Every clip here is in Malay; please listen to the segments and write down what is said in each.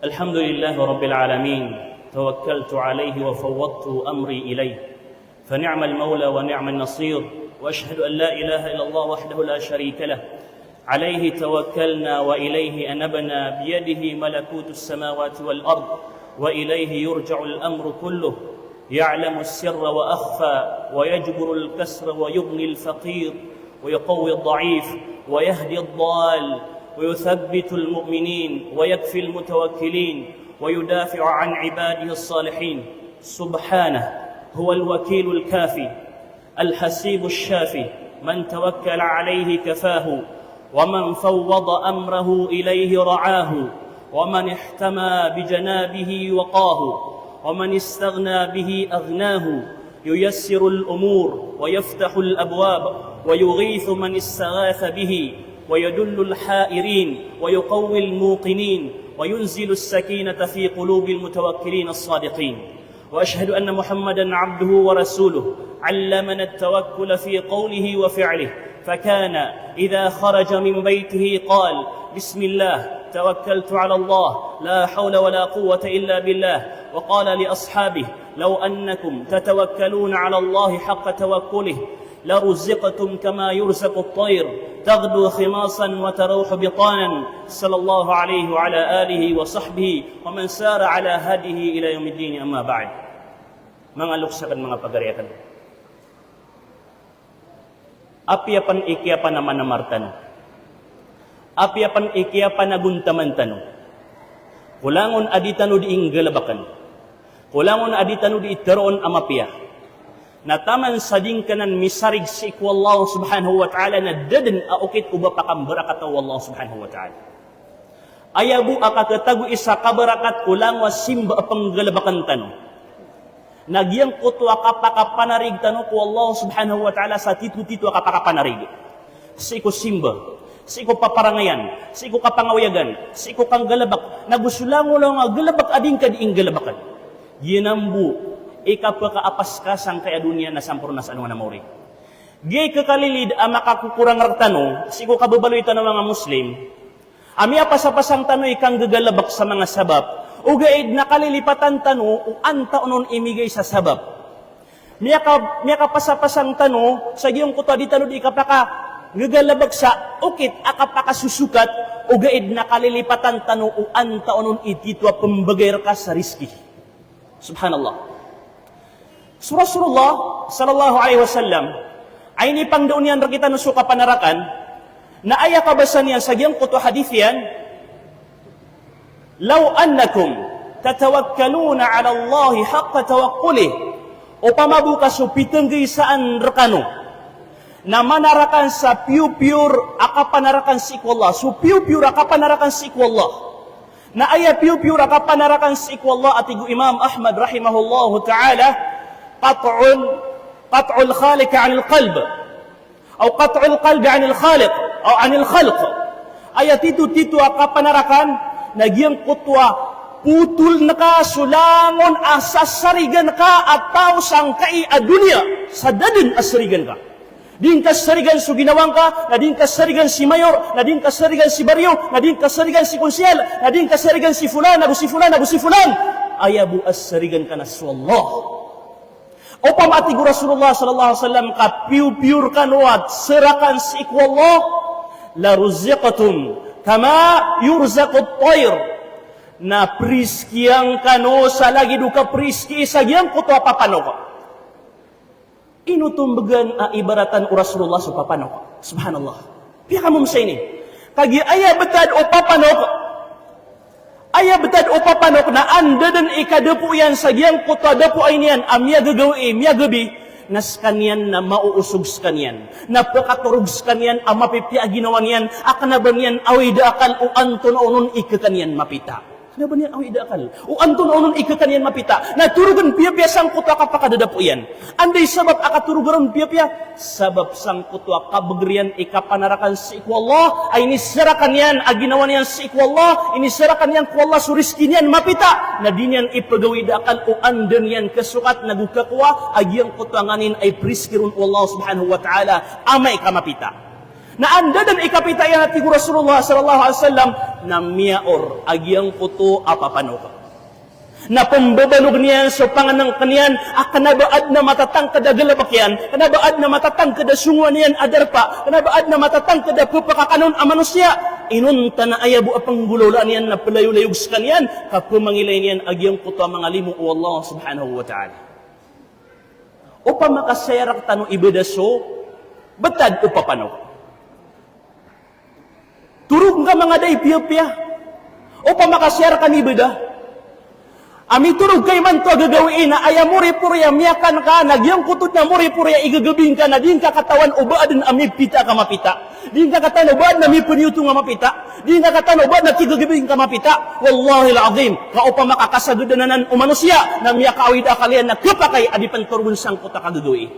الحمد لله رب العالمين توكلت عليه وفوضت أمري إليه فنعم المولى ونعم النصير وأشهد أن لا إله إلا الله وحده لا شريك له عليه توكلنا وإليه أنبنا بيده ملكوت السماوات والأرض وإليه يرجع الأمر كله يعلم السر وأخفى ويجبر الكسر ويغني الفقير ويقوي الضعيف ويهدي الضال ويثبت المؤمنين ويكفي المتوكلين ويدافع عن عباده الصالحين سبحانه هو الوكيل الكافي الحسيب الشافي من توكل عليه كفاه ومن فوض أمره إليه رعاه ومن احتمى بجنابه وقاه ومن استغنى به أغناه ييسر الأمور ويفتح الأبواب ويغيث من استغاث به ويدل الحائرين ويقوي الموقنين وينزل السكينة في قلوب المتوكلين الصادقين وأشهد أن محمدا عبده ورسوله علمنا التوكل في قوله وفعله فكان إذا خرج من بيته قال بسم الله توكلت على الله لا حول ولا قوة إلا بالله وقال لأصحابه لو أنكم تتوكلون على الله حق توكله لرزقتم كما يرزق الطير تغدو خماصا وتروح بطانا صلى الله عليه وعلى آله وصحبه ومن سار على هديه إلى يوم الدين أما بعد mga luksakan mga pagariakan apiapan ikiapan naman namartan apiapan ikiapan naguntaman tano kulangon aditano di inggalabakan kulangon aditano di itaroon amapia na taman sa dingkanan misarig si iku Allah subhanahu wa ta'ala na dadan aukit uba pakambarakat Allah subhanahu wa ta'ala ayabu akakatagu isa kabarakat kulang wa simba panggalabakan tano nagyang kutwa kapakapanarig tano ku Allah subhanahu wa ta'ala sa titu-titu kapakapanarig si iku simba si iku paparangayan si iku kapangawayagan si iku kanggalabak nagusulango lang nga galabak ading ka diing galabakan ginambu ikapakaapas kasang kaya dunia na sampurna sa anuman na mauri. Gay kakalilid ang makakukurang ragtano, sigo kababaloy tanong mga Muslim, ami apasapasang tano ikang gagalabak sa mga sabab, o gaid nakalilipatan tano, o anta unon imigay sa sabab. Miya kapasapasang tano, sa giyong kuto di tano di kapaka gagalabak sa ukit, akapakasusukat, o gaid nakalilipatan tano, o anta unon ititwa pambagayar ka sa riski. Subhanallah. Rasulullah sallallahu alaihi wasallam ay ni pangdaon yan rakita no suka panarakan na aya kabasan yan sa giyang kuto hadith yan law annakum tatawakkaluna ala Allah haqqa tawakkuli o pamabukas o pitenggi saan rekano na manarakan sa pure akapanarakan si Allah so pure akapanarakan si Allah na aya pure akapanarakan si Allah atigu Imam Ahmad rahimahullahu ta'ala قطع الخالق عن القلب أو قطع القلب عن الخالق أو عن الخلق ayat itu akapanarakan nagyang kutwa putul naka sulangon asasarigan ka atau sangkai a dunia sadadin asarigan ka din kasarigan su ginawang ka na din kasarigan si mayor na din kasarigan si baryo na din kasarigan si konsyel na din kasarigan si fulan abu si fulan ayabu asarigan ka na su Allah o pamatigo Rasulullah sallallahu alaihi wasallam ka pure kanwat serakan si iku Allah la ruziqatum kama yurzaqut tayr na priskiyang kano sa lagi duka priski sa giyang kuto papano ko inutumbagan a ibaratan o Rasulullah sa papano ko subhanallah piya ka mo sa ini kagi aya betad o papano ko aya betad o papanok na anda dan ikadepo yan sa giyang kuto depo ay niyan amya gagawi miya gabi nas kanyan na mauusog kanyan napakaturog kanyan ang mapipia ginawan yan akanaban yan awida akal o anton onon ikakanyan mapita akanaban yan awida akal o anton onon ikakanyan mapita naturugan pia-pia sang kuto kapakadadapo yan anday sabab akaturugan pia-pia sabab sang kuto kabagrian ikapanarakan si iku Allah ay inisarakan yan aginawan yan si iku Allah inisarakan yan ku Allah suriskin yan mapita na din yan ipagawida akal o andan yan kasukat nagukakwa agiyang kutanganin ay priskirun Allah subhanahu wa ta'ala amay kamapita Na anda dan ikapitayan at tigu Rasulullah sallallahu alaihi wasallam na miyaor agyang puto apapanuka. Na pembebalog niyan so panganang kaniyan akanabaad na matatang kada galabakyan, kanabaad na matatang kada sungwan niyan adarpa, kanabaad na matatang kada pupakakanon a manusia. Inunta na ayabu apang gulola niyan na palayo-layog sa kaniyan kapumangilay niyan agyang puto mga limo o Allah subhanahu wa ta'ala. Upa makasayarak tanong ibedaso, betad upapanok. Turug nga mga day piya-piya. O pamakasyar ka ni Beda. Ami turug kay man to gagawin na aya muri-purya miyakan ka, nagyang kutod na muri-purya igagabing ka na din ka katawan ubaad na ami pita ka mapita. Din ka katawan ubaad na mi penyuto nga mapita. Din ka katawan ubaad na kigagabing ka mapita. Wallahi al-azim, ka upa makakasagudanan o manusia na miyakawid akalian na kapakay adipan turgun sang kuta kagagawin.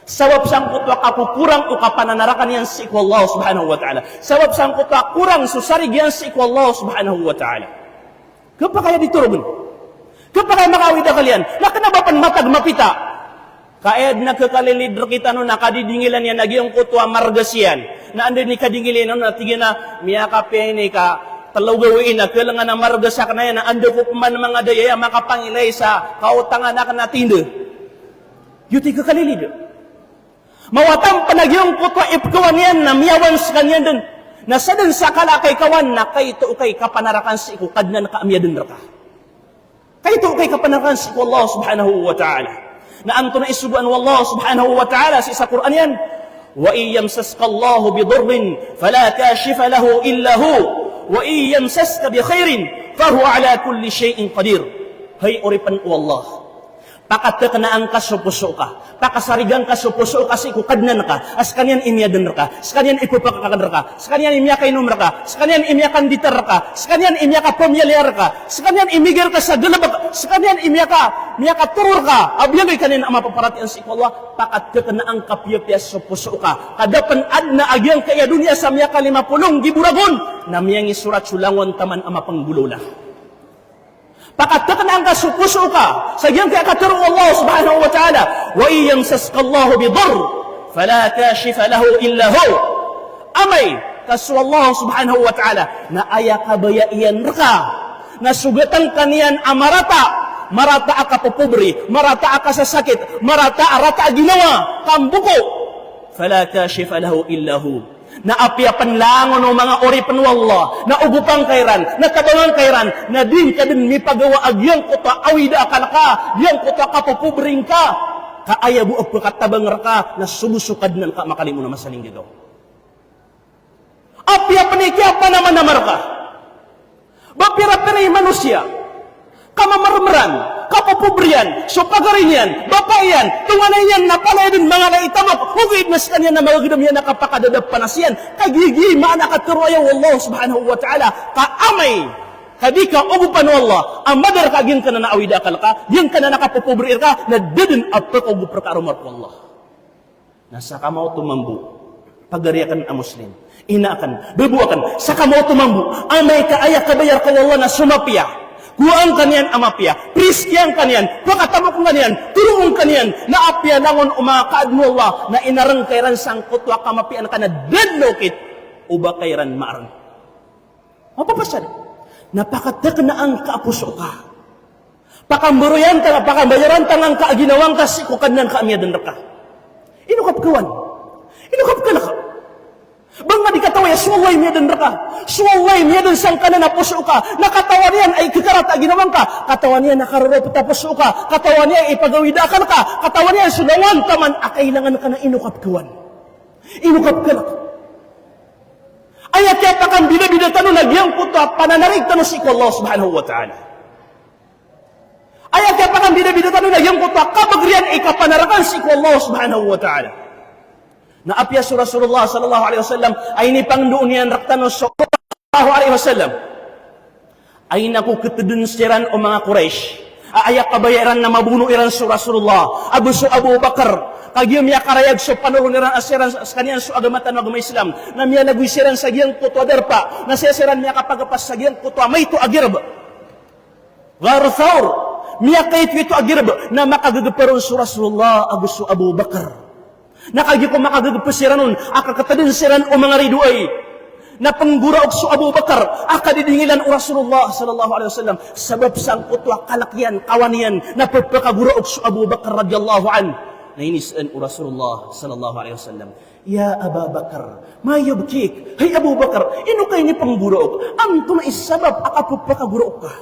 Sabab sang kutwa kapukurang o kapananarakan yan si Allah subhanahu wa ta'ala. Sabab sang kutwa kurang susarig yan si Allah subhanahu wa ta'ala. Kapag kaya diturubun? Kapag kaya makawida kalian? Nakanabapan matag mapita? Kaya nagkakalilidro kita no nakadidingilan yan nagyang kutwa margasiyan. Na ando ni kadingilan no natigyan na miyakapya ni ka talaw gawin na kailangan na margasak na yan na ando ko man mga dayaya makapangilay sa kautangan na kanatindo. Yuti kakalilidro. Mawatang panagyong kutwa ipkawan yan na miyawan sa kanyan din. Nasa din sa kalakay kawan na kay ito kay kapanarakan sa iku kadnan na kaamya din raka. Kay ito kay kapanarakan sa iku Allah subhanahu wa ta'ala. Na anto na isubuan Allah subhanahu wa ta'ala sa isa Quran yan. Wa iyamsaska Allahu bidurrin fala kashifa lahu illa hu. Wa iyamsaska bi khairin fahuwa ala kulli shay'in qadir. Hay oripan o Allah. Pakatekanaan ka supuso ka. Pakasarigang ka supuso ka si kukadnan ka. As kanyan imyadan ka. As kanyan ipupakakadar ka. As kanyan imyakay numra ka. As kanyan imyakan ditar ka. As kanyan imyaka pamyalyar ka. As kanyan imigir ka sa galabak. As kanyan imyaka turur ka. Abiyagay kanin ang mapaparatian si Allah. Pakatekanaan ka piyapiyas supuso ka. Kadapan adna agyang kaya dunia sa miyaka 50 giburagon. Na miyang isurat sulangon taman ang mapanggulula. Pakatakan ang kasupuso ka sa iyang kakataro Allah subhanahu wa ta'ala. Wa iyamsaska Allahu bidur fala kashifa lahu illa hu. Amay kasu Allah subhanahu wa ta'ala na aya kabayaian raka na sugatan kanian amarata marata aka popubri marata aka sa sakit marata arata ginawa kambuko fala kashifa lahu illa hu. Na apiapan langon o mga oripan wallah, na ugupang kairan, na tabangan kairan, na din ka din mipagawa agyang kuta awida akal ka, diyang kuta kapupubring ka, kaayabu ang pagkatabang ka, na sumusukad ng ka, makalimu na masaling gigaw. Apiapan ikiapan naman namar ka. Bapira-pira manusia, kamamarmaran, kapapubrian, supagarinyan, bapayan, tunganay yan, napalay din mga naitamok, hugid mas kanya na mga gidam yan nakapakadadap panasyan, kagigi, maanakaturoyaw Allah subhanahu wa ta'ala, kaamay, kadika ugupan Allah, ang madar kagin ka na naawida akal ka, yan ka na nakapupubrir ka, na dadin at pagkagupra ka arumar ko Allah. Nasa kamaw tumambu, pagariakan ang Muslim, inaakan, bebuakan, sa kamaw tumambu, amay kaaya kabayar ka Allah na sumapya, kuang kanian amapya, priskiyang kanian, pagkatamok kanian, turungon kanian, na apya langon umakaad mo Allah, na inarang kairan sang kutwa kamapian ka na deadlockit, uba kairan maarang. Mapapasad, napakatak na ang kaapuso ka. Pakamburuyan ka, pakambayaran ka ng kaaginawang ka, sikukad ng kaamyadan ka. Inukap kawan, inukap ka na ka. Bang nga di katawaya, suway miyadan raka. Suway miyadan sang ka na napuso ka. Nakatawan niyan ay kikarata ginawang ka. Katawan niyan nakararapot na puso ka. Katawan niyan ay pagawidakan ka. Katawan niyan sunawan ka man. Akailangan ka na inukap kawan. Inukap ka na ka. Ayat kaya pa kang binabida tanong nagyang puto pananarig tanong si Allah subhanahu wa ta'ala. Ayat kaya pa kang binabida tanong nagyang puto kabagriyan ikapanarakan si Allah subhanahu wa ta'ala. Na apya sa Rasulullah sallallahu alaihi wasallam ay ni pangdoon niyan raktano sallallahu alaihi wasallam ay nakuketedun siran o mga Quraysh aayak kabayaran na mabuno iran sa Rasulullah Abu Bakar kagyam ya karayag so panulong iran asiran sa kanyan so agamatan ng agama Islam na miya nagwisiran sa giyang kutwa derpa na sesiran miya kapagapas sa giyang kutwa may ito agirb Gharthawr miya kahit ito agirb na makagagaparon sa Rasulullah Abu Bakar Nakagi ko makagagpasiran nun, akakatadin siran o mga riduay. Na pangguraog su Abu Bakar, akadidingilan o Rasulullah sallallahu alaihi wasallam, sabab sang kutwa kalakyan, kawanian, na pagpakaguraog su Abu Bakar radiyallahu an. Nainisan o Rasulullah sallallahu alaihi wasallam, Ya Abu Bakar, ma yubkik? Hay Abu Bakar, ino kayo ni pangguraog? Amto na isabab, akapagpakaguraog ka.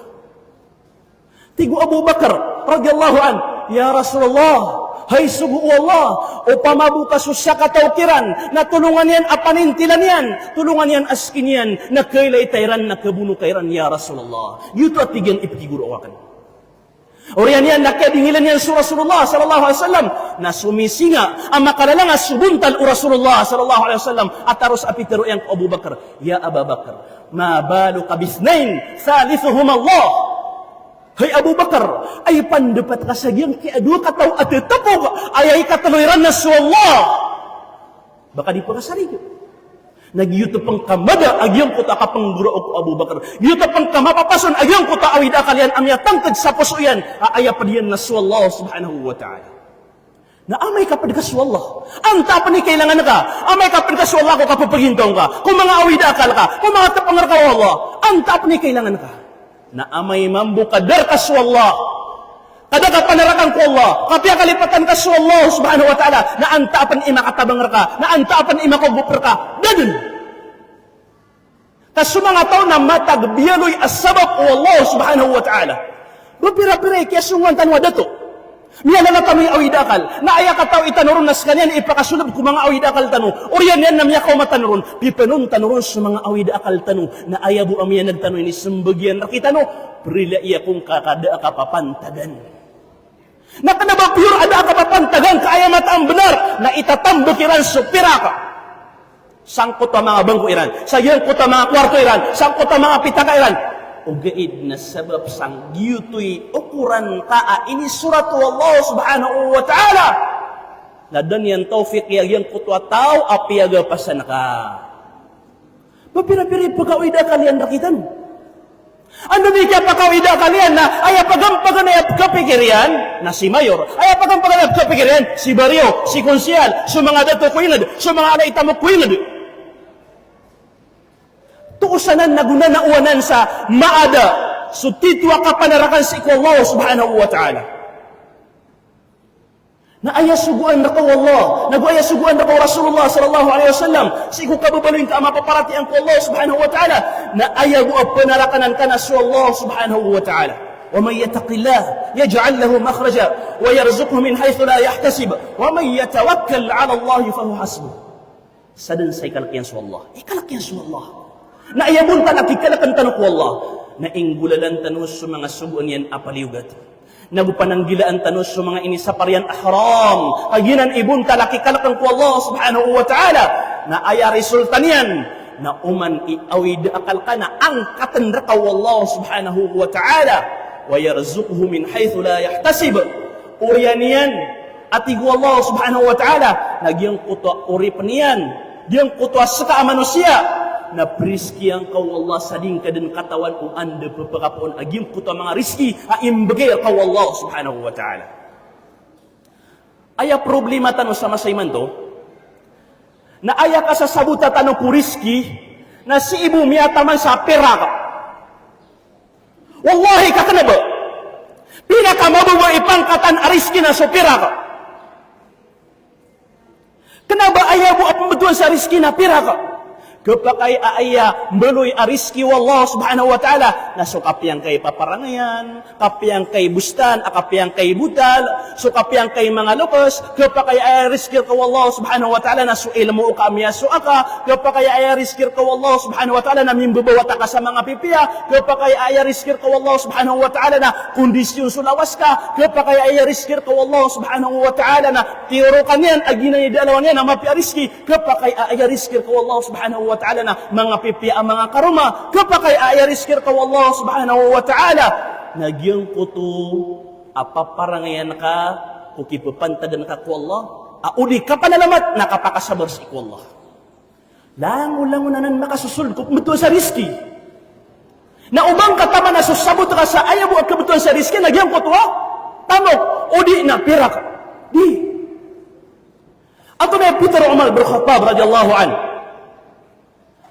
Tigo Abu Bakar radiyallahu an, Ya Rasulullah, hay sugu Allah, upama bukas usya kataukiran, na tulungan yan apanintilan yan, tulungan yan askin yan, na kailay tayran, na kabuno kairan, Ya Rasulullah. Yuto at tigyan ipiguro awakan. Oriyan yan, nakadingilan yan su Rasulullah sallallahu alaihi wasallam, na sumisinga, ang makalalang subuntal o Rasulullah sallallahu alaihi wasallam, at taros apitero yang Abu Bakar, Ya Abu Bakar, ma balu kabisnain, thalithuhum Allah. Hay Abu Bakar, ay pandapat ka sa giyang kiadu kataw at tapog, ay kataluiran na su Allah. Baka di pa kasarigo. Nagyuto pang kamada, agyang kuta ka pang guraog Abu Bakar. Gyuto pang kamapapason, agyang kuta awid akalian, amya tangtag sa puso yan, aaya pa diyan na su Allah subhanahu wa ta'ala. Na amay ka pa di ka su Allah. Ang tapa ni kailangan ka, amay ka pa di ka su Allah, kung kapapagintaw ka, kung mga awid akal ka, kung mga tapangar ka Allah, ang tapa ni kailangan ka. Na amay mambu kadar ka su Allah. Kada ka panarakan ko Allah. Kapya kalipatan ka su Allah subhanahu wa ta'ala. Na antapan ima katabangar ka. Na antapan ima kagupar ka. Dadun. Kasu mga tao na matagbialoy asabab o Allah subhanahu wa ta'ala. Bapira-pira kaya sungan tanwa dato. Miya na kami awidakal. Na aya ka tao itanuron nas kanyan ipakasulab ko mga awidakal tanu. Oriyan yan na miya kao matanuron. Pipanon tanuron sa mga awidakal tanu. Na aya bu amiya nagtanu ini sembagyan rakita no. Prila iya kung kakada kapapantagan. Na kanaba pure ada kapapantagan kaaya mataang benar. Na itatambukiran supira ka. Sangkot ang mga bangko iran. Sayangkot ang mga kwarto iran. Sangkot ang mga pitaka iran. Ugaid na sabab sang giyutoy ukuran taa ini surat Allah subhanahu wa ta'ala. Ladan yan tawfiq yang kutwa tao api aga pasan ka. Papira-piri pagkawida kalian rakitan. Ano di kaya pagkawida kalian na ay pagampagan ay kapikirian na si Mayor, ay pagampagan ay kapikirian si Barrio, si Konsyal, sa mga dato kuilad, sa mga alay tamok kuilad. Tuusanan na guna na uwanan sa maada so titwa ka panarakan si Allah subhanahu wa ta'ala. Na aya suguan na ko Allah, nag-aya suguan na ko Rasulullah sallallahu alaihi wasallam, si ko kababaloy ka mapaparati ang ko Allah subhanahu wa ta'ala, na aya go panarakanan ka na su Allah subhanahu wa ta'ala. ومن يتق الله يجعل له مخرجا ويرزقه من حيث لا يحتسب ومن يتوكل على الله فهو حسبه. Sadan say kalakyan su Allah. Ikalakyan su Allah. Na iyabun nakikalakan tanong ko Allah, na inggulalan tanong sa mga subuan yan apaliugat. Nagupananggilaan tanong sa mga inisaparian ahram. Kaginan ibun nakikalakan ko Allah subhanahu wa ta'ala, na aya resulta niyan, na uman iawid akal ka na angkatan rakaw Allah subhanahu wa ta'ala, wa yarzuquhu min haythu la yahtasib. Uriyan niyan, atigo Allah subhanahu wa ta'ala, nagyang kutwa uri paniyan, diyang kutwa saka manusia, na priski ang kau Allah sading kadan katawan kung anda papakapoon agim kuta mga riski aimbagay kau Allah subhanahu wa ta'ala. Aya problema tano sa masayman to, na aya ka sa sabuta tano ku riski, na si ibu miyataman sa pera ka. Wallahi ka na ba? Pinakamabuwa ipangkatan ariski na sa pera ka. Kenapa aya bu apambetuan sa riski na pera ka? Kapakay aaya meluy ariski wallah subhanahu wa ta'ala na so kapiyang kay paparangayan, kapiyang kay bustan, kapiyang kay butal, so kapiyang kay mga lukos, kapakay aaya riskir ka wallah subhanahu wa ta'ala na so ilmo ka miyaso aka, kapakay aaya riskir ka wallah subhanahu wa ta'ala na mimbubawata ka sa mga pipiya, kapakay aaya riskir ka wallah subhanahu wa ta'ala na kondisyon sulawas ka, kapakay aaya riskir ka wallah subhanahu wa ta'ala na tiro kanyan, aginay dalawan yan na mapiariski, kapakay aaya riskir ka wallah subhanahu wa ta'ala na mga pipiya ang mga karuma, kapakay ayariskir ka wallah subhanahu wa ta'ala, nagyang kuto apaparangayan ka, kukipapantagan ka ko Allah, auli ka panalamat, nakapakasabar si ko Allah. Lango-lango na nan makasusul, kuputuan sa riski. Na ubang katama na susabot ka sa ayaw at kabutuan sa riski, nagyang kuto ha? Tamok, udi na pira ka. Di. Ato tunay putar Umar bin Khattab radhiyallahu an.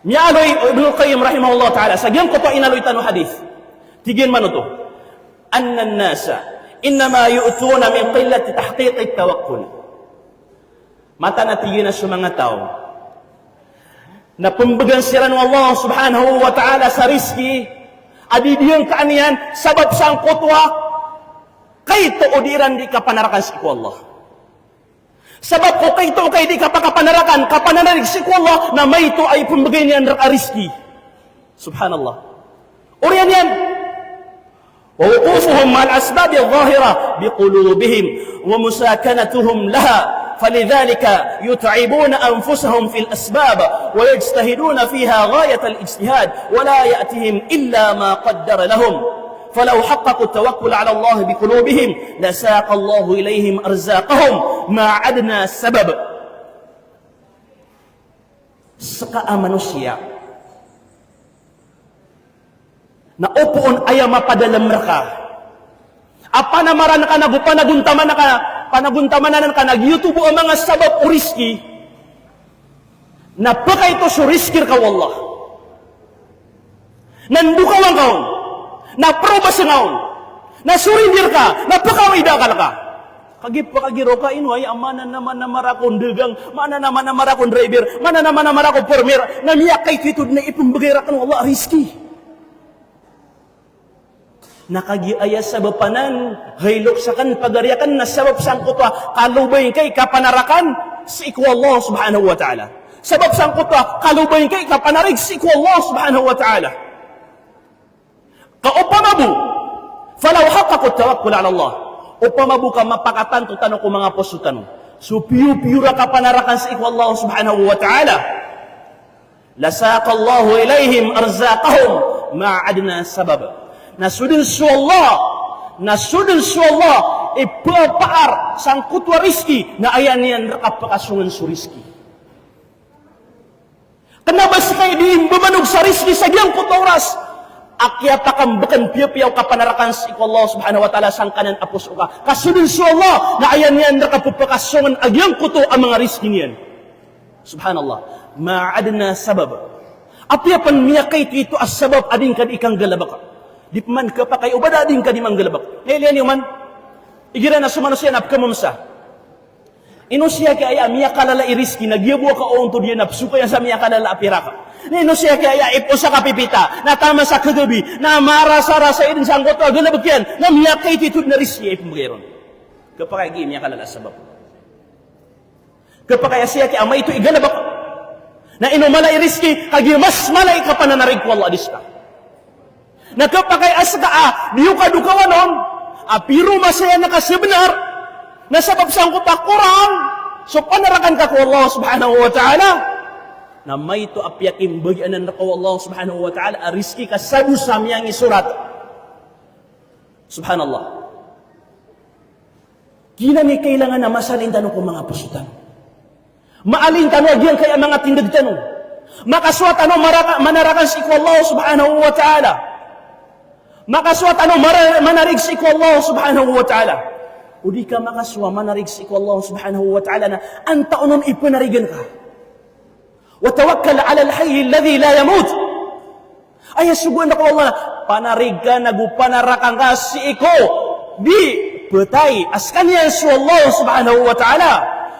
Mialoy Ibnu Qayyim rahimahullah taala sagyang ko to inaloy tanu hadis. Tigin man to. Anna an-nasa inma yu'tuna min qillati tahqiq at-tawakkul. Mata na tigin na sa mga tao na pembegansiran Allah subhanahu wa ta'ala sa rizki adidiyang kaanian sabab sang kutwa kay tuudiran di kapanarakan si Allah. Sabab ko kay to kay di kapakapanarakan kapananarig si Allah na may ito ay pembagay niyan rizki. Subhanallah. Uriyan yan. Wa wuqufuhum ma'al asbabi adh-dhahira biqulubihim wa musakanatuhum laha. فلذلك يتعبون أنفسهم في الأسباب ويجتهدون فيها غاية الاجتهاد ولا يأتهم إلا ما قدر لهم فلو حققوا التوكل على الله بقلوبهم لساق الله إليهم أرزاقهم ما عدنا السبب. Saka manusia na upuon ay mapadalam mereka apa na maran ka nagupanaguntaman na ka panaguntamanan ka nag-YouTube ang mga sabab o riski na paka ito so riskir ka wallah nandukawan kaon na proba sa ngaon na surindir ka na paka idakal ka kagip pa kagiro ka inway amana naman na marakon degang mana naman na marakon driver mana naman na marakon pormer na miyak kay titud na ipumbagayra kan wallah riski nakagiaya sa bapanan, haylok sa kan pagariakan na sabab sang kutwa, kalubay kay kapanarakan si iku Allah subhanahu wa ta'ala. Sabab sang kutwa, kalubay kay kapanarig si iku Allah subhanahu wa ta'ala. Kaupamabu, falaw haqqaqut tawakkul ala Allah. Upamabu ka mapakatan to tanong ko mga poso tanong. So piyu-piyura kapanarakan si iku Allah subhanahu wa ta'ala. Lasaqallahu ilayhim arzaqahum ma'adna sabab. Nasudin su Allah ipapaar sang kutwa rizki na ayan niyan rakapakasungan su rizki. Kenapa sekali diimbamanug sa rizki sa giyang kutwa oras? Akya pakambakan piyaw kapanarakan si Allah subhanahu wa ta'ala sang kanan apos uka. Kasudin su Allah na ayan niyan rakapakasungan agyang kutwa ang mga rizki niyan. Subhanallah. Ma'adna sabab. Apya pan miyakay ito as sabab ading kan ikang galabaka. Di man ka pa kay ubada din ka di manggalabak. Nelian yung man. Igira na sumano siya napka mamsa. Ino siya kaya miya kalala iriski nagyabo ka o unto diyan napsuka yan sa miya kalala apiraka. Ino siya kaya ipo sa kapipita na tama sa kagabi na marasa-rasa idin sa angkot galabak yan na miya kay titud na riski ay pumagayron. Kapag kaya miya kalala sabab. Kapag kaya siya kaya may ito igalabak na ino malay riski kagi mas malay ka pa na narig ko Allah adiska. Nagkapakay asaka diyo ka dukawanon apiro masaya nakasebenar na sabab sang kupakurang so panarakan ka ko Allah subhanahu wa ta'ala na may to apyakim bagyanan na ko Allah subhanahu wa ta'ala ariski ka sabu sa miyang isurat subhanallah kina ni kailangan na masalin tanong ko mga pusutan maalin tanong agyan kaya mga tindag tanong makaswa tanong manarakan si ko Allah subhanahu wa ta'ala makaswa tanong manarig si ko Allah subhanahu wa ta'ala. O di ka makaswa manarig si ko Allah subhanahu wa ta'ala na ang taonon ipanarigan ka. Wa tawakkal ala al-hayy alladhi la yamut. Ay subuan na ko Allah panarig ka nagupanarakan ka si iko di petay askan yan si Allah subhanahu wa ta'ala.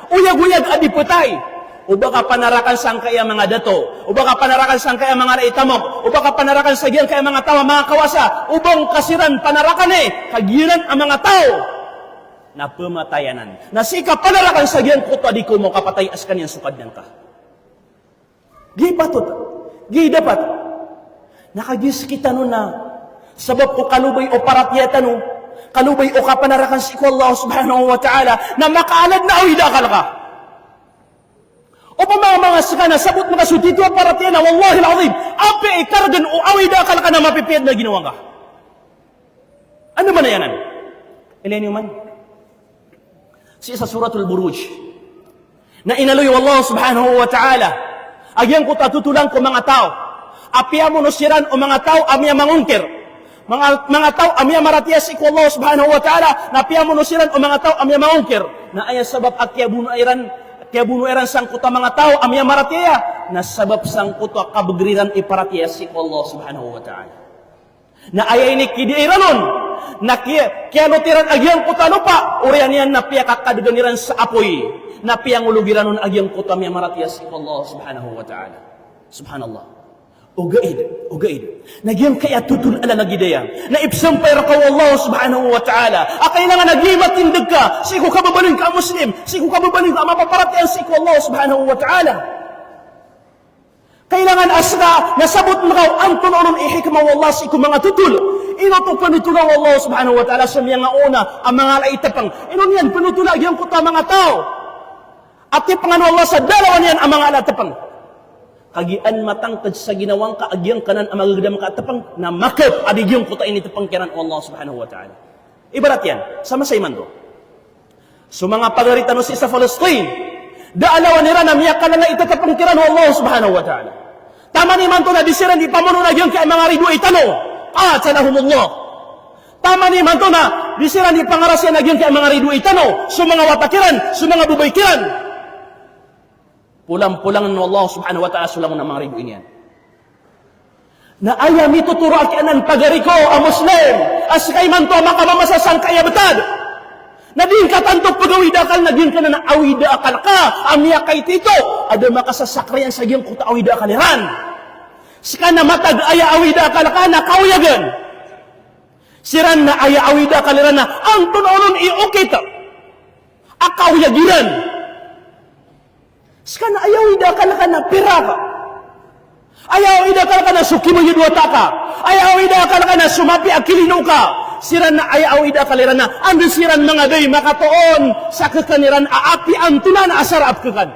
Uyag-uyag adi petay. O baka panarakan sang kaya mga dato, o baka panarakan sang kaya mga naitamok, o baka panarakan sa giyan kaya mga tawa, mga kawasa, ubang kasiran panarakan kagiran ang mga tao na pematayanan. Nasika panarakan sa giyan ko tadi ko mo kapatay askan yan sukad ng ka. Gi patut, gi dapat. Nakagis kita nun na sabab ko kalubay o paratyatan no, kalubay o kapanarakan si ko Allah subhanahu wa ta'ala na makaalad na awidakal ka. O mga sakana sabot mga sutito para tiyan na wallahi al-azim ape ikargan o awidakal ka na mapipiyad na ginawa ka. Ano ba na yanan? Ilan yung man? Sa suratul Buruj na inaloy Allah subhanahu wa ta'ala agyan ko tatutulang ko mga tao apya mo nusiran o mga tao amya mangungkir mga tao amya maratias ko Allah subhanahu wa ta'ala na apya mo nusiran o mga tao amya mangungkir na aya sabab akya buno ayran kaya bunuh eran sang kuta mga tao amya maratiya na sabab sang kuta kabegriran iparatiya si Allah subhanahu wa ta'ala. Na ayay ni kidiiranon na kaya notiran agyang kuta lupa urian yan na piya kakadganiran sa apoy na piyang ulugiranon agyang kuta amya maratiya si Allah subhanahu wa ta'ala. Subhanallah. Ugaid. Nagyang kaya tutul ala nagidaya. Na ipsampay rakaw Allah subhanahu wa ta'ala. Kailangan naglimat tindag ka. Siku kababalin ka Muslim. Siku kababalin ka mapaparatian siku Allah subhanahu wa ta'ala. Kailangan asna nasabot makaw ang tunonon ihikmaw Allah siku mga tutul. Inoto panutulaw Allah subhanahu wa ta'ala sa mga una ang mga laitapang. Inon yan panutulag yung kuta mga tao. At ipangano Allah sa dalawa niyan ang mga alatapang. Kagian matangtad sa ginawang kaagyang kanan ang magagdam kaatapang na makap adigyong kuta ini tapang kiran Allah subhanahu wa ta'ala. Ibarat yan, sama sa iman to. So mga pagaritan si sa Palestine, daalawan nila na miyak ka na itatapang kiran Allah subhanahu wa ta'ala. Tama ni man to na disiran di pamuno na yung kaya mga rido itano. Sanahumullah. Tama ni man to na disiran di pangarasyan na yung kaya mga rido itano. So mga watakiran, so mga bubaykiran. Pulang-pulang ng Allah subhanahu wa ta'ala sulang ng mga ribuin yan. Na ayam ito turo akianan pagariko ang Muslim. As kay man to makamamasasang kaya betad. Na din katantok pagawida akal, na din ka na awida akal ka. Amya kay tito. Ada makasasakriyan sa iyong kuta awida akaliran. Sika na matag aya awida akal ka na kauyagan. Siran na aya awida akaliran na ang tunonon iukita. Akauyagiran. Sekarang ayaw idakal ka na pira ka. Ayaw idakal ka na suki mo yudwata ka. Ayaw idakal ka na sumapi akilino ka. Siran na ayaw idakaliran na ando siran mga gay makatoon sa kakaniran aapi ang tunan asarap kakan.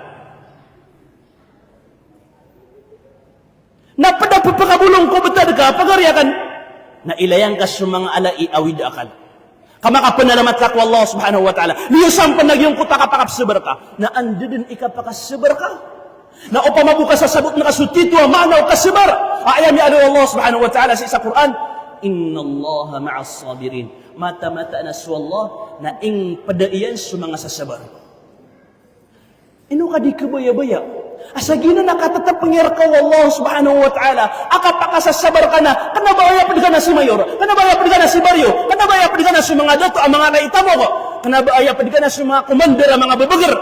Napadapat pakabulong ko betad ka pagaryakan na ilayang ka sa mga alai awid akal. Kamakapanalamat ka ko Allah subhanahu wa ta'ala. Liyasang panagyong kuta kapakap seberka. Na ando din ikapakas seberka. Na upamabuka sa sabot na kasutito manaw kasebar. Ayam ya Allah subhanahu wa ta'ala sa isa Quran. Inna Allah ma'as sabirin. Mata-mata na su Allah na ing padaiyan sa mga sasabar. Ino ka di kabaya-baya. Asagina nakatatap pangirakaw Allah subhanahu wa ta'ala. Akapakasasabar ka na. Kanabaya pa ka na si Mayor. Kanabaya pa ka na si Baryo. Kanabaya pa ka na si mga dato ang mga naitamo ko. Kanabaya pa ka na si mga commander ang mga babagar.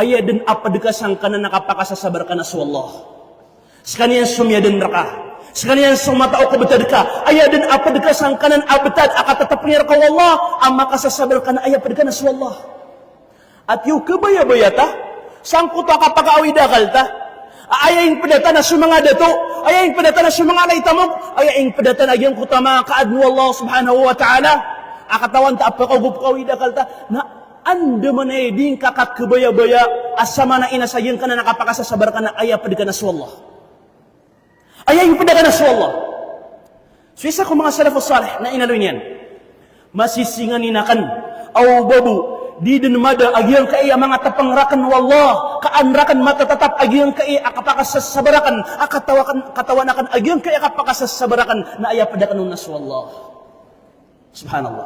Aya din apad ka sang ka na nakapakasasabar ka na sa Allah. Sa kaniyan sumyadan ka. Sa kaniyan sumatao ko betad ka. Aya din apad ka sang kanan abatad. Akatatap pangirakaw Allah. Ang makasasabar ka na aya pa ka na sa Allah. At yung kabaya-baya ta. Sangkot ka pag-awida kalta. Ayaing padatan na sumanga dato. Ayaing padatan na sumanga naitamog. Ayaing padatan na yung kutama kaadno Allah subhanahu wa ta'ala. Akatawan ta apakagup kawida kalta. Na ando man ay din kakat kabaya-baya. Asama na inasayang ka na nakapakasasabar ka na ayapad ka na sa Allah. Ayaing padatan na sa Allah. So isa ko mga salafus salih na inaloy niyan. Masisingan ninakan. Aw babu. Di din mada agyang kai mga tapangrakan wallah kaanrakan matatatap agyang kai akapakasasabarakan katawanakan agyang kai akapakasasabarakan na aya padakan nas wallah subhanallah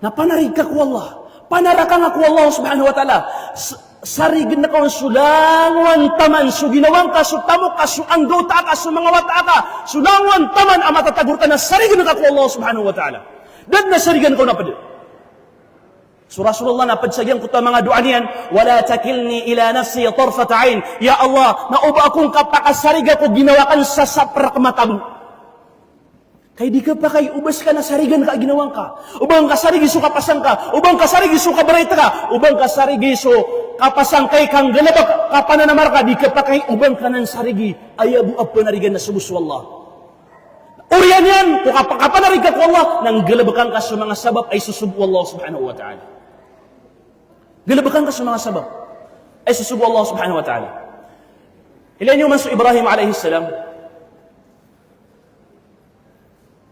na panarig ka ko Allah panarakan ako Allah subhanahu wa ta'ala sarigin na kong sulangon taman su ginawang ka su tamo ka su anggota ka su mga wata ka sulangon taman ang matatagurtan na sarigin na ko Allah subhanahu wa ta'ala. Dan nasarigan ko na pa din. So Rasulullah napadsagyang ko ta mga dua niyan, wala takilni ila nafsi tarfat ain. Ya Allah, nauba akong kapakasariga ko ginawakan sa saprak mata mo. Kay di ka pa kay ubas ka na sarigan ka ginawang ka. Ubang kasarigi so kapasang ka, ubang kasarigi so kabarita ka, ubang kasarigi so kapasang kay kang galabak kapananamar ka, di ka pa kay ubang kanan sarigi ayabu apa narigan na subus wallah. Urian yan, kung kapanarig ka ko Allah, nang galabakan ka sa mga sabab ay susubo Allah subhanahu wa ta'ala. Galabakan ka sa mga sabab ay susubo Allah subhanahu wa ta'ala. Ilan yung man so Ibrahim alayhi salam,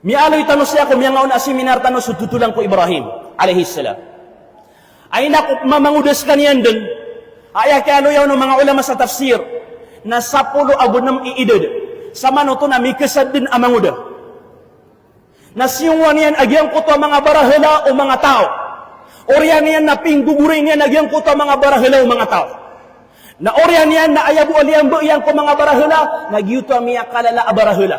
mialoy tanong siya kung miyangaw na seminar tanong so tutulang ko Ibrahim alayhi salam. Ay naku, mamangudas kaniyan din, ay kano yaw ng mga ulama sa tafsir, na 10 abunam iidad, sa manoto na may kasad din amanguda. Nasiyungan yan agyang ko to mga barahala o mga tao. Orian niyan na pinggugurin niya nagyang kuta mga barahelaw mga tao. Na orian niyan na ayabu aliyang yang ko mga barahela, nagyuto miya kalala barahela.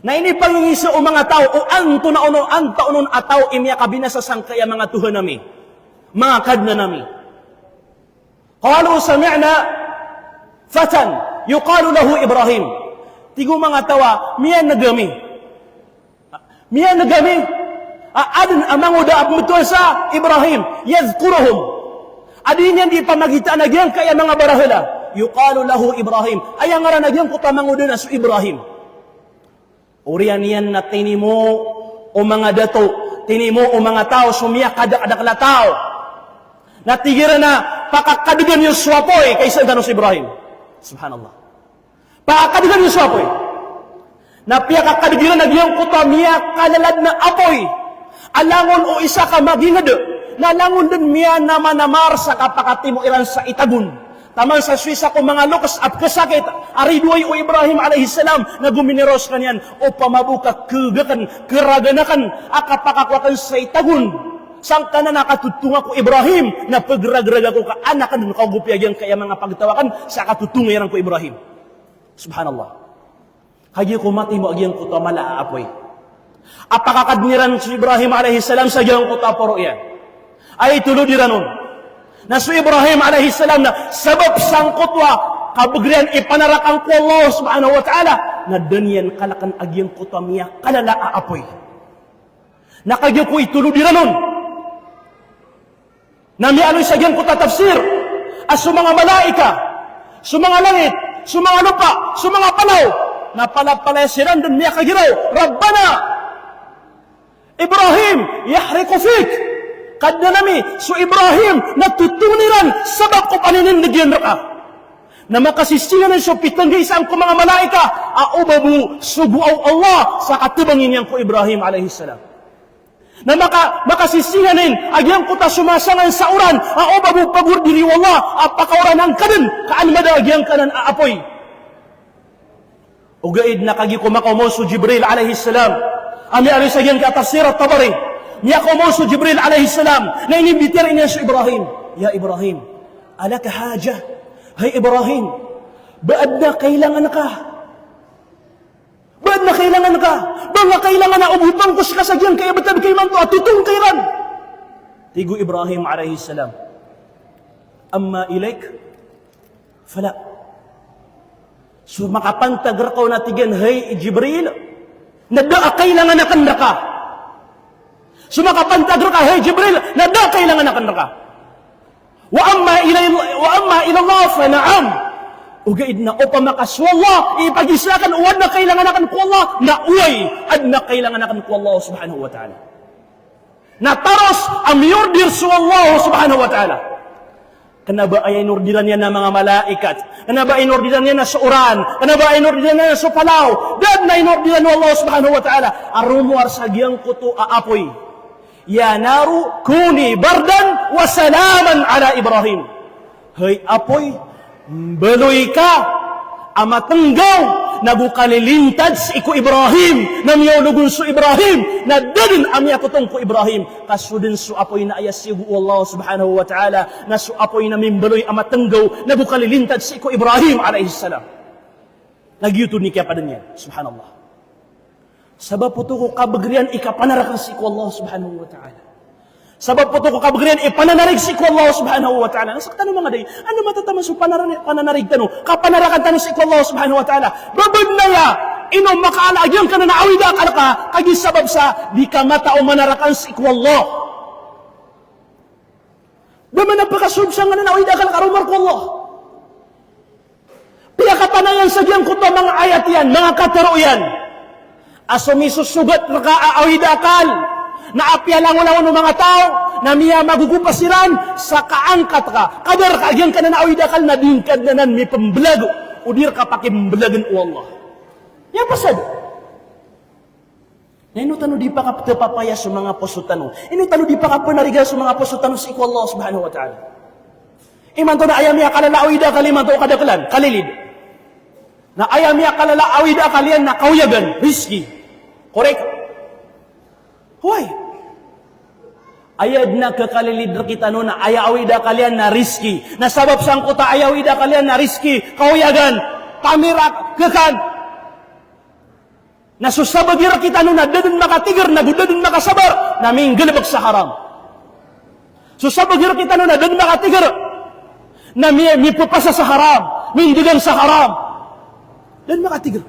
Na ini pangingiso o mga tao, o anto na uno, anta unon ataw imya kabinasa sangkaya mga Tuhan nami. Mga kadna nami. Qalu sami'na fatan, yuqalu lahu Ibrahim. Tigo mga tawa, miya nagami. Miya nagami. Adin amang uda abmutul sa Ibrahim, yadhkuruhum. Adin yan di pamagita nagyang kaya mga barahela. Yuqalu lahu Ibrahim. Ayang nga nagyang kutamang uda na su Ibrahim. Urian yan na tinimo o mga dato, tinimo o mga tao, sumiyak kada tao. Natigira na pakakadigan yung swapoy kaysa ganos Ibrahim. Subhanallah. Pakakadigan yung swapoy. Na piyakakadigiran na giyang kutamiya kalalad na apoy. Alangon o isa ka magingad. Nalangon din miya namanamar sa kapakatimo iran sa itagun. Taman sa Suisa ko mga lukas at kasakit, ariduay o Ibrahim alaihissalam na guminiros kanyan o pamabuka kagakan, keraganakan, akapakakwakan sa itagun. Sang ka na nakatutunga ko Ibrahim, na pagragraga ko ka anakan, kaugupyagyan kaya mga pagtawakan, sa katutunga yan ko Ibrahim. Subhanallah. Kaya ko mati mo agyang ko tamala aapoy. Apakakadniran si Ibrahim alaihissalam sa agyang ko taporo yan. Ay tulodiran nun. Na si Ibrahim alaihissalam na sabab sang kutwa kabagrian ipanarakan ko Allah subhanahu wa ta'ala na danyan kalakan agyang kutwa miya kalala aapoy. Nakagyo ko ituludiran nun. Na mialoy sa agyang kuta tafsir as sa mga malaika, sa mga langit, sa mga lupa, sa mga palaw na palapalasiran dun miya kagiraw, Rabbana Ibrahim yahriku fik. Kadna nami, so Ibrahim, natutuniran, sabab ko paninindigyan raka. Na makasisingan ng so pitanggay sa ko mga malaika, aubabu, subuaw Allah, sa katibangin niyang ko Ibrahim alaihissalam. Na makasisinganin, agyang ko ta sumasangan sa uran, aubabu pagur diri wallah, apakauran ang kanan, kaanmada agyang kanan aapoy. Ugaid na kagi kumakaw so Jibril alaihissalam, ami alis agyang katafsir at tabari, niya kumoso Jibril alaihissalam na inimbitir niya si Ibrahim. Ya Ibrahim, alaka haja? Hay Ibrahim, baad na kailangan ka? Baad na kailangan ka? Ba nga kailangan na ubutang ko sa kasagyan kaya batab kay man to at tutong kailan? Tigo Ibrahim alaihissalam, amma ilaik, fala. So makapantagar ko na tigan, hay Jibril, nada kailangan na kanda ka. Sumakapantagro ka, hey Jibril, na da kailangan na kanra ka. Wa amma ila Allah fa na'am. Ugaid na o pamakaswallah, ipagisakan uwan na kailangan na kan ko Allah, na uway, ad na kailangan na kan ko Allah subhanahu wa ta'ala. Na taros ang yurdir su Allah subhanahu wa ta'ala. Kanaba ay inurdiran niya na mga malaikat, kanaba ay inurdiran niya na sa uran, kanaba ay inurdiran niya na sa palaw, dad na inurdiran wa Allah subhanahu wa ta'ala, arumuar sa giyang kuto aapoy. Ya naru kuni bardan wa salaman ala Ibrahim. Hay apoy, beloy ka, amatenggaw, nagukalilintad si iku Ibrahim, namiyaw lugun su Ibrahim, na dadin amya kutong ko Ibrahim, kasudin su apoy na ayasigu Allah subhanahu wa ta'ala, na su apoy na mimbeloy amatenggaw, nagukalilintad si iku Ibrahim alaihissalam. Nagyutod ni kaya pa din yan, subhanallah. Sabab po ito ko kabagrian ikapanarakan si ko Allah subhanahu wa ta'ala. Sabab po ito ko kabagrian ipananarig si ko Allah subhanahu wa ta'ala. Nasaktan mga day, ano matataman so pananarig tanong? Kapanarakan tanong si ko Allah subhanahu wa ta'ala. Babad na ya, inom makaalagyan ka na naawida ka, kagi sabab sa di ka mata o manarakan si ko Allah. Daman napakasubsang nga na naawida ka karumar ko Allah. Pinakapanayan sa diyan ko to mga ayat yan, mga kataro yan. Aso misusugat raka aawidakal na apyalangon-langon ng mga tao na miya magugupasiran sa kaangkat ka. Kadar ka agyan ka na aawidakal na dingkad na nan may pamblago. Udir ka pakimblagan o Allah. Yan pasad. Ino tano di pa ka papaya sa mga posutano. Ino tano di pa ka panarigal sa mga posutano sa iko Allah subhanahu wa ta'ala. Iman to na ayam ya kalala awidakal iman to kadaklan, kalilid. Na ayam ya kalala awidakal yan na kauyagan, rizki. Korek. Why? Ayad na kakalilid kita no na ayawi da kalian na riski. Na sabab sang kota ayawi da kalian na riski. Kauyagan, pamirak, kekan. Na susabagira kita no na dadun makatigar, na gudadun makasabar, na minggalabag sa haram. Susabagira kita no na dadun makatigar, na mipupasa sa haram, mindigan sa haram. Dan makatigar.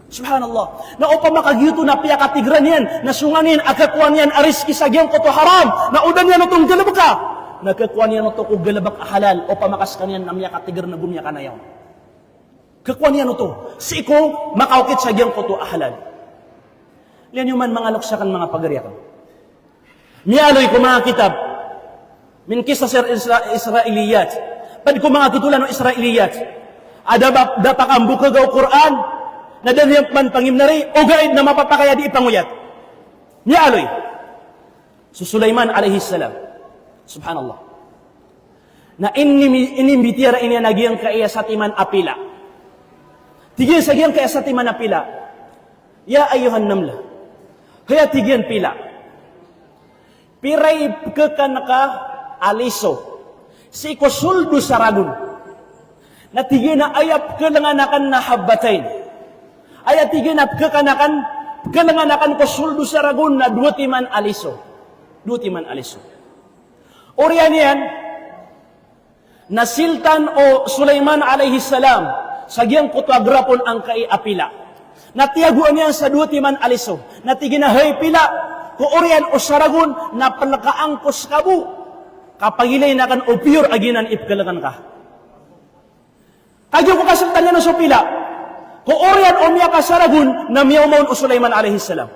Subhanallah. Na upang makagito na piyakatigran yan, na sunganin, akakuan yan, ariski sa giyang koto haram, na udan yan itong galabak ka. Nakakuan yan ito kung galabak halal, upang makaskan yan, na miyakatigran na gumya ka na yaw. Kakuan yan ito. Si iko, makaukit sa giyang koto halal. Liyan yung man mga luksakan, mga pagariyakan. Miyaloy ko mga kitab, min kisa sir Israeliyat. Pad ko mga tutulan ng Israeliyat. Ada dapat ang bukagaw Quran, na dahil man pangimnari, o gaid na mapapakaya di ipanguyat. Nialoy. So Sulaiman alaihi salam. Subhanallah. Na inimbitira ini nagyang kaya sa timan apila. Tigyan sa gyang kaya sa timan apila. Ya ayuhan namla. Kaya tigyan pila. Piray kekanaka aliso. Si ikosuldo sa ragun. Na tigyan na ayap kelanganakan na habbatain. Ayat 3 na kalanganakan ko suldo sa ragun na 2 timan aliso. 2 timan aliso. Oriyan yan, nasiltan o Sulaiman alaihi salam, sa giyang kutwagrapon ang kaiapila. Natiyaguan yan sa 2 timan aliso. Natiginahay pila, ko oriyan o saragun, na palakaangkos kabu. Kapagilay na kan o pure aginan ipkalagan ka. Kagyo ko kasiltan yan sa pila, ko oriyan o miya kasaragun na miyaw maun o Sulaiman alaihi salam.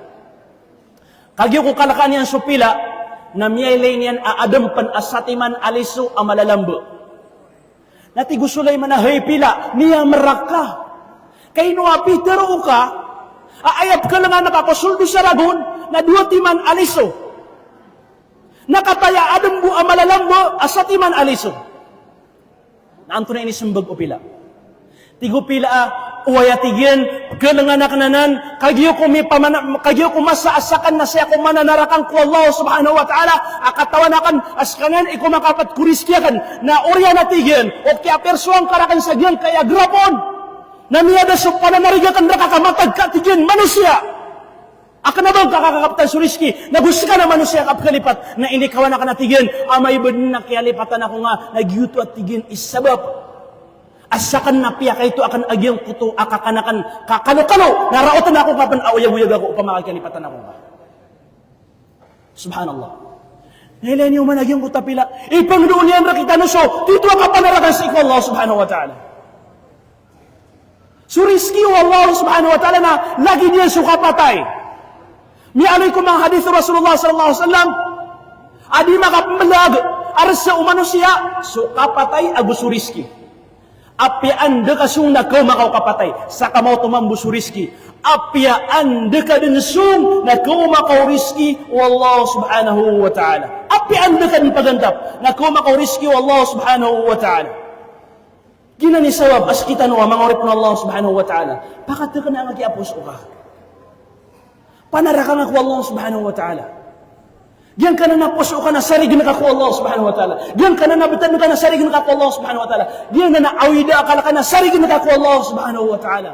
Kagyo ko kalakan yan supila na miya ilay niyan aadampan asatiman aliso ang malalambo. Natigo Sulaiman na hay pila niya meraka. Kay nuapi tero ka aayap ka lang na nakapasuldo sa ragun na 2 timan aliso. Nakataya adambo ang malalambo asatiman aliso. Naanto na inisambag o pila. Tigo pila uwaya tigyan, kalanganak nanan, kagyo ko masaasakan na siya kung mananarakan ko Allah subhanahu wa ta'ala, akatawanakan askanan, ikumakapat kuriskiyakan, na orya na tigyan, o kaya persuang karakan sa gyan, kaya grapon, na miyada sa pananarigakan na kakamatag ka tigyan, manusia. Akan na bang kakakapatan suriski, na gusto ka na manusia kapkalipat, na inikawan na ka na tigyan, amay ba na kialipatan ako nga, nagyuto at tigyan isabab, asakan na piya kayto akan agyang kuto akakanakan kakano-kano narautan ako kapan awayag-uyag ako upang makakalipatan ako ka. Subhanallah. Nailan yung man agyang kutapila ipangdoon niyan rakita no so dito ang kapanaragan sa ikaw Allah subhanahu wa ta'ala. Suriski o Allah subhanahu wa ta'ala na lagi niyan sukapatay. Mialoy ko mga hadith Rasulullah sallallahu alaihi wasallam adi makapamalag arsa umano siya sukapatay agu suriski. Apian de kasung na kau makau kapatay sa kamau tumambu suriski. Apian de kadensung na kau makau riski wallahu subhanahu wa ta'ala. Apian de kan pagantap na kau makau riski wallahu subhanahu wa ta'ala. Ginani sawab as kita no mangorip na Allah subhanahu wa ta'ala. Pakat ka na ang akiapos o ka. Panarakan ako Allah subhanahu wa ta'ala. Diyan ka na napuso ka na sarigin ka ko Allah subhanahu wa ta'ala. Diyan ka na nabitan ka na sarigin ka ko Allah subhanahu wa ta'ala. Diyan na naawida ka na sarigin ka ko Allah subhanahu wa ta'ala.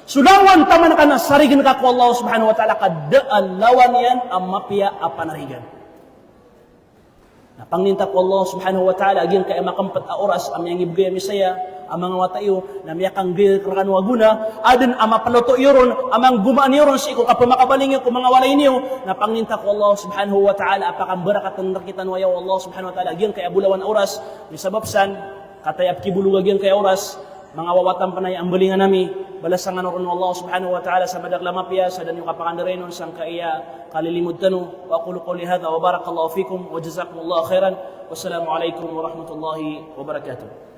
Sulawan taman ka na sarigin ka ko Allah subhanahu wa ta'ala. Kadalawan yan ang mapia apanarigan. Napangninta ko Allah subhanahu wa ta'ala. Diyan ka makampat a oras ang yang ibigay misaya. Ang mga watayo na miyakang gilkan waguna adin ama paloto iron amang gumaan iron si ko kapag makabalingin ko mga walay niyo na pangninta ko Allah subhanahu wa ta'ala apakang barakatan rakitan wayaw Allah subhanahu wa ta'ala gian kaya bulawan oras misababsan katayap kibuluga gian kaya oras mga wawatan panay ang balingan nami balasangan ron Allah subhanahu wa ta'ala sa madaglamapya sa danyo kapakandarenon sang kaya kalilimud tanu wa aqulu qawli hadha wa barakallahu fikum wa jazakumullahu khairan wassalamu alaikum warahmatullahi wabarakatuh.